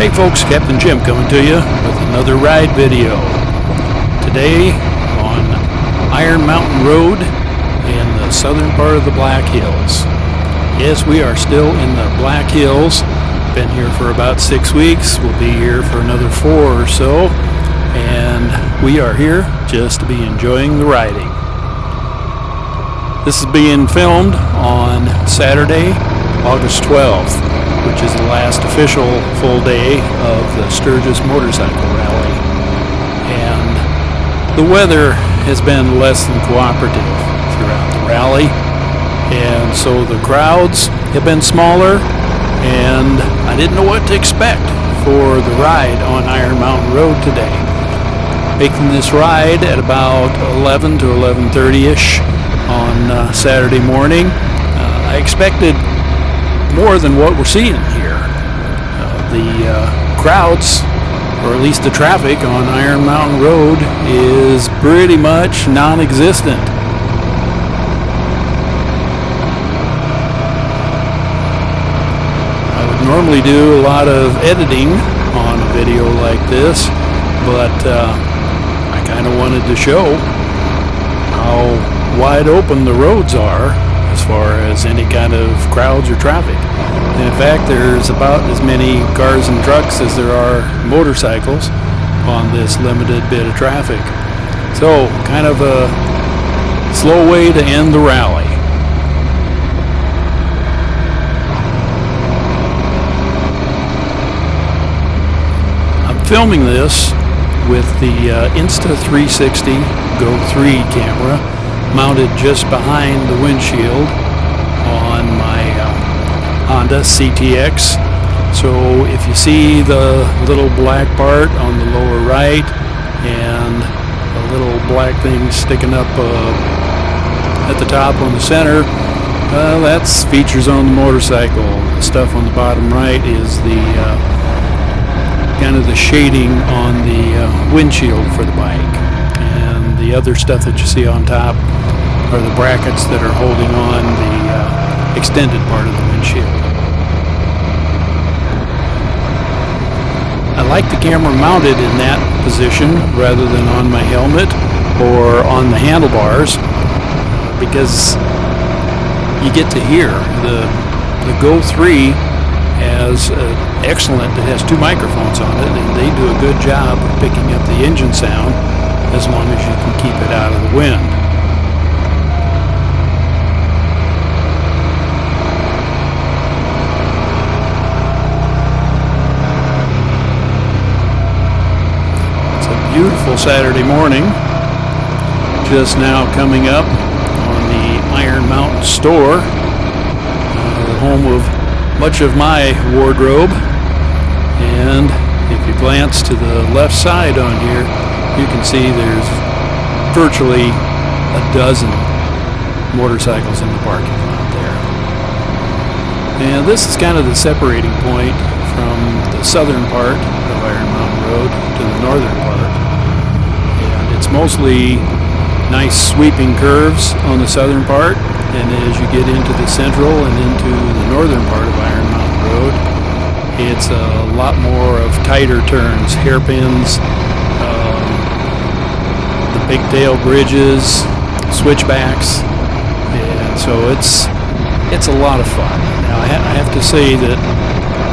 Hey folks, Captain Jim coming to you with another ride video. Today on Iron Mountain Road in the southern part of the Black Hills. Yes, we are still in the Black Hills. Been here for about 6 weeks. We'll be here for another 4 or so. And we are here just to be enjoying the riding. This is being filmed on Saturday, August 12th, which is the last official full day of the Sturgis Motorcycle Rally. And the weather has been less than cooperative throughout the rally, and so the crowds have been smaller, and I didn't know what to expect for the ride on Iron Mountain Road today. Making this ride at about 11 to 11:30ish on Saturday morning, I expected more than what we're seeing here. The crowds, or at least the traffic on Iron Mountain Road, is pretty much non-existent. I would normally do a lot of editing on a video like this, but I kind of wanted to show how wide open the roads are as far as any kind of crowds or traffic. And in fact, there's about as many cars and trucks as there are motorcycles on this limited bit of traffic. So, kind of a slow way to end the rally. I'm filming this with the Insta360 Go 3 camera mounted just behind the windshield on my Honda CTX. So if you see the little black part on the lower right and a little black thing sticking up at the top on the center, that's features on the motorcycle. The stuff on the bottom right is the kind of the shading on the windshield for the bike. And the other stuff that you see on top are the brackets that are holding on the extended part of the windshield. I like the camera mounted in that position rather than on my helmet or on the handlebars, because you get to hear the Go 3 has excellent, it has 2 microphones on it, and they do a good job of picking up the engine sound as long as you can keep it out of the wind. Beautiful Saturday morning, just now coming up on the Iron Mountain store, the home of much of my wardrobe. And if you glance to the left side on here, you can see there's virtually a dozen motorcycles in the parking lot there. And this is kind of the separating point from the southern part of Iron Mountain Road to the northern part. It's mostly nice sweeping curves on the southern part, and as you get into the central and into the northern part of Iron Mountain Road, it's a lot more of tighter turns, hairpins, the pigtail bridges, switchbacks, and so it's a lot of fun. Now I have to say that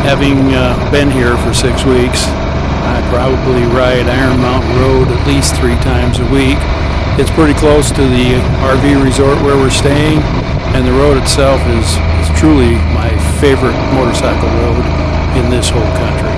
having been here for 6 weeks, I probably ride Iron Mountain Road at least 3 times a week. It's pretty close to the RV resort where we're staying, and the road itself is truly my favorite motorcycle road in this whole country.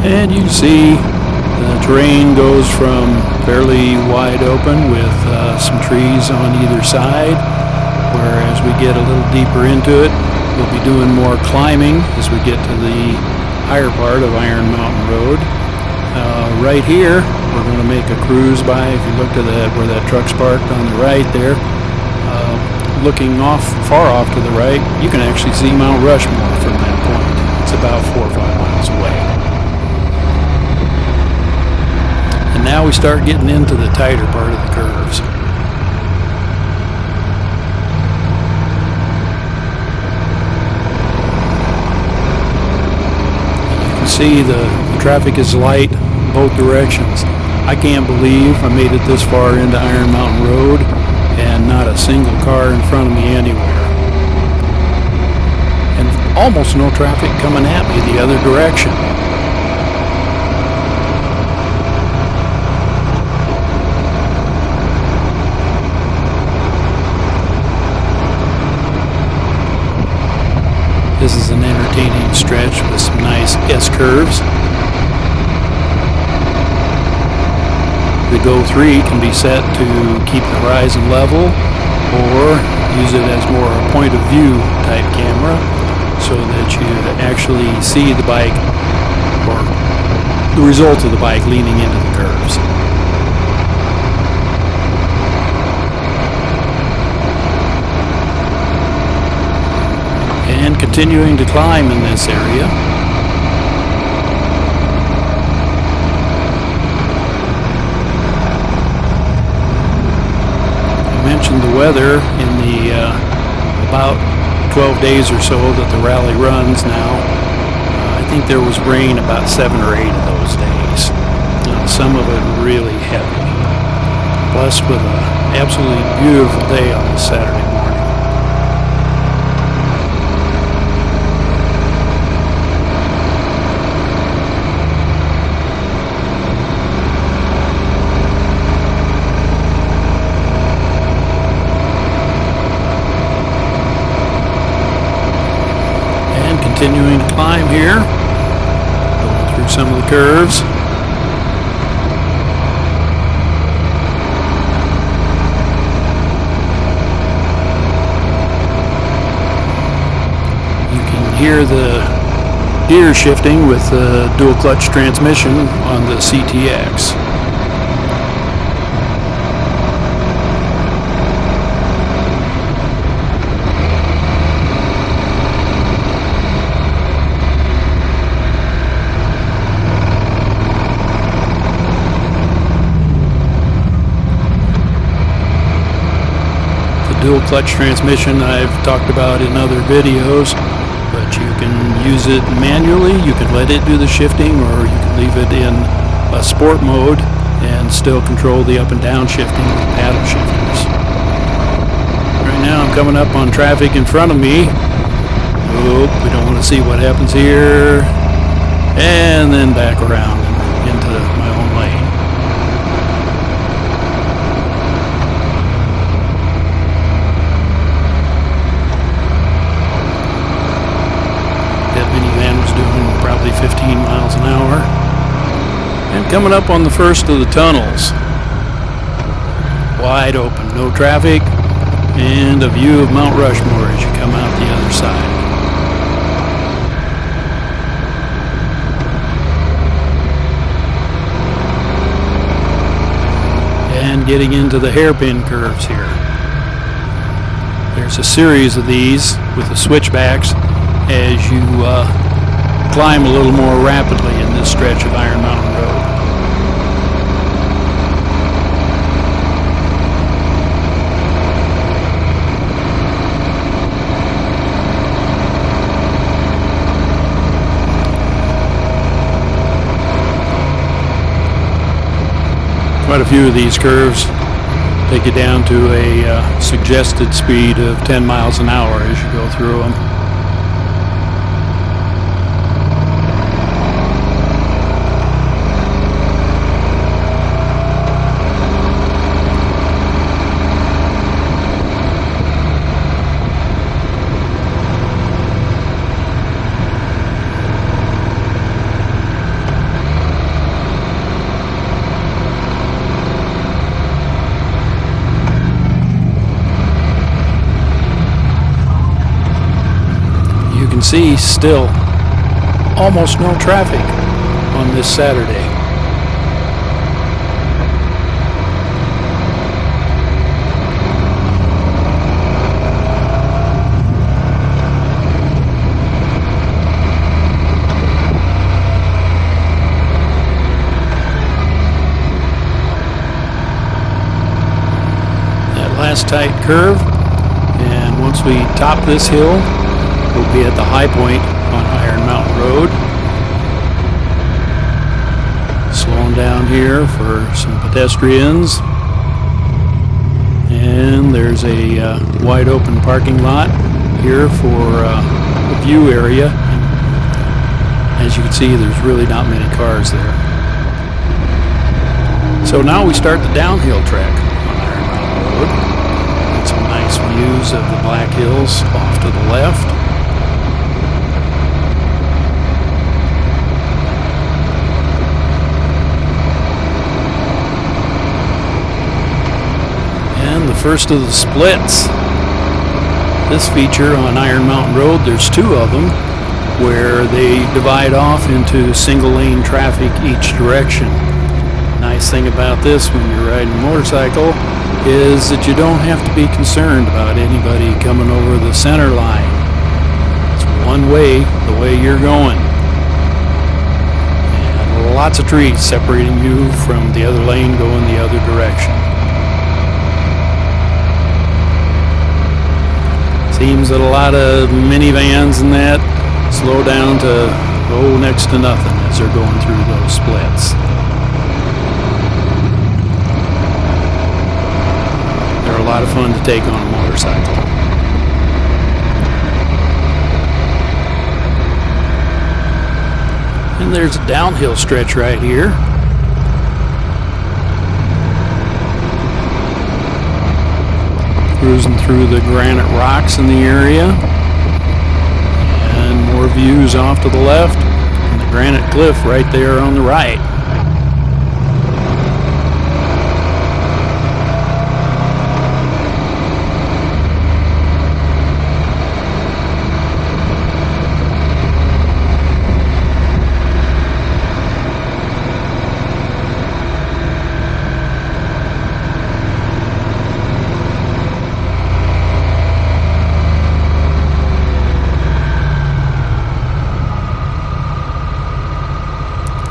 And you see the terrain goes from fairly wide open with some trees on either side, whereas we get a little deeper into it, we'll be doing more climbing as we get to the higher part of Iron Mountain Road. Right here, we're going to make a cruise by. If you look to that, where that truck's parked on the right there, looking far off to the right, you can actually see Mount Rushmore from that point. It's about 4 or 5 miles away. And now we start getting into the tighter part of the curves. You can see the traffic is light both directions. I can't believe I made it this far into Iron Mountain Road and not a single car in front of me anywhere. And almost no traffic coming at me the other direction. This is an entertaining stretch with some nice S-curves. The Go 3 can be set to keep the horizon level, or use it as more a point of view type camera so that you actually see the bike or the result of the bike leaning into the curves. And continuing to climb in this area. The weather in the about 12 days or so that the rally runs now. I think there was rain about 7 or 8 of those days. Some of it really heavy. Blessed with an absolutely beautiful day on this Saturday morning. Continuing to climb here, going through some of the curves. You can hear the gear shifting with the dual clutch transmission on the CTX. Dual clutch transmission I've talked about in other videos, but you can use it manually, you can let it do the shifting, or you can leave it in a sport mode and still control the up and down shifting with paddle shifters. Right now I'm coming up on traffic in front of me. Oh, we don't want to see what happens here. And then back around into my own lane. Probably 15 miles an hour. And coming up on the first of the tunnels. Wide open, no traffic, and a view of Mount Rushmore as you come out the other side. And getting into the hairpin curves here. There's a series of these with the switchbacks as you climb a little more rapidly in this stretch of Iron Mountain Road. Quite a few of these curves take you down to a suggested speed of 10 miles an hour as you go through them. See still almost no traffic on this Saturday. fast, tight curve. And once we top this hill, we'll be at the high point on Iron Mountain Road. Slowing down here for some pedestrians. And there's a wide open parking lot here for a view area. And as you can see, there's really not many cars there. So now we start the downhill track on Iron Mountain Road. Got some nice views of the Black Hills off to the left. And the first of the splits. This feature on Iron Mountain Road, there's two of them, where they divide off into single lane traffic each direction. Nice thing about this when you're riding a motorcycle is that you don't have to be concerned about anybody coming over the center line. It's one way, the way you're going. And lots of trees separating you from the other lane going the other direction. Seems that a lot of minivans and that slow down to next to nothing as they're going through those splits. They're a lot of fun to take on a motorcycle. And there's a downhill stretch right here. Cruising through the granite rocks in the area. And more views off to the left. And the granite cliff right there on the right.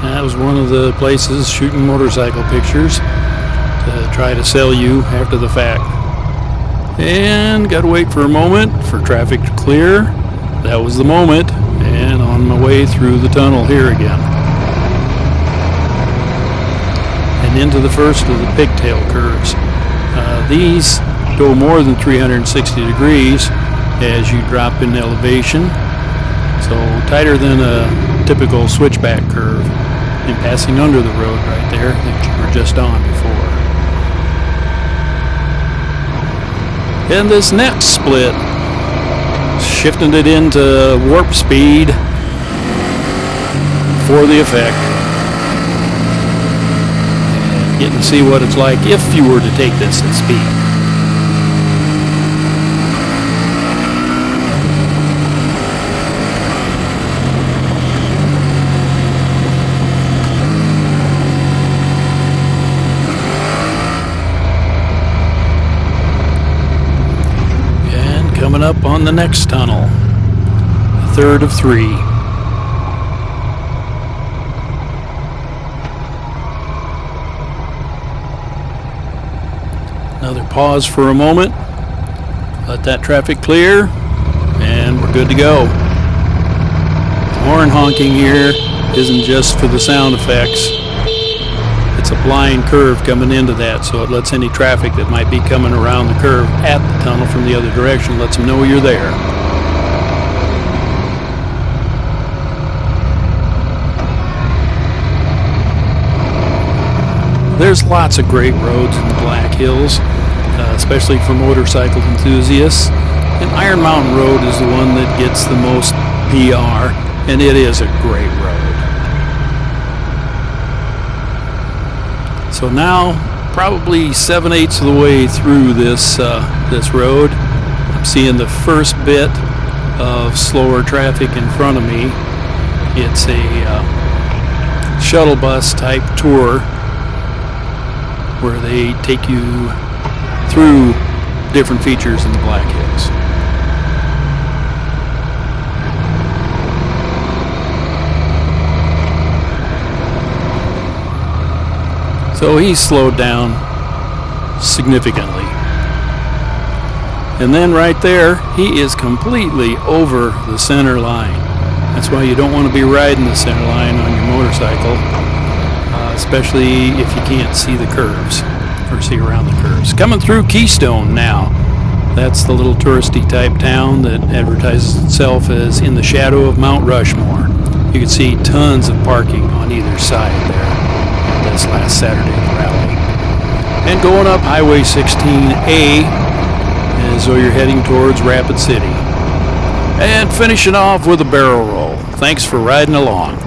That was one of the places shooting motorcycle pictures to try to sell you after the fact. And got to wait for a moment for traffic to clear. That was the moment, and on my way through the tunnel here again. And into the first of the pigtail curves. These go more than 360 degrees as you drop in elevation. So tighter than a typical switchback curve. And passing under the road right there that you were just on before. And this next split, shifting it into warp speed for the effect. And getting to see what it's like if you were to take this at speed. Coming up on the next tunnel, the third of three. Another pause for a moment, let that traffic clear, and we're good to go. Horn honking here isn't just for the sound effects. It's a blind curve coming into that, so it lets any traffic that might be coming around the curve at the tunnel from the other direction, lets them know you're there. There's lots of great roads in the Black Hills, especially for motorcycle enthusiasts. And Iron Mountain Road is the one that gets the most PR, and it is a great road. So now, probably 7/8 of the way through this road, I'm seeing the first bit of slower traffic in front of me. It's a shuttle bus type tour where they take you through different features in the Black Hills. So he's slowed down significantly. And then right there, he is completely over the center line. That's why you don't want to be riding the center line on your motorcycle, especially if you can't see the curves or see around the curves. Coming through Keystone now. That's the little touristy type town that advertises itself as in the shadow of Mount Rushmore. You can see tons of parking on either side there this last Saturday at the rally. And going up Highway 16A as though you're heading towards Rapid City. And finishing off with a barrel roll. Thanks for riding along.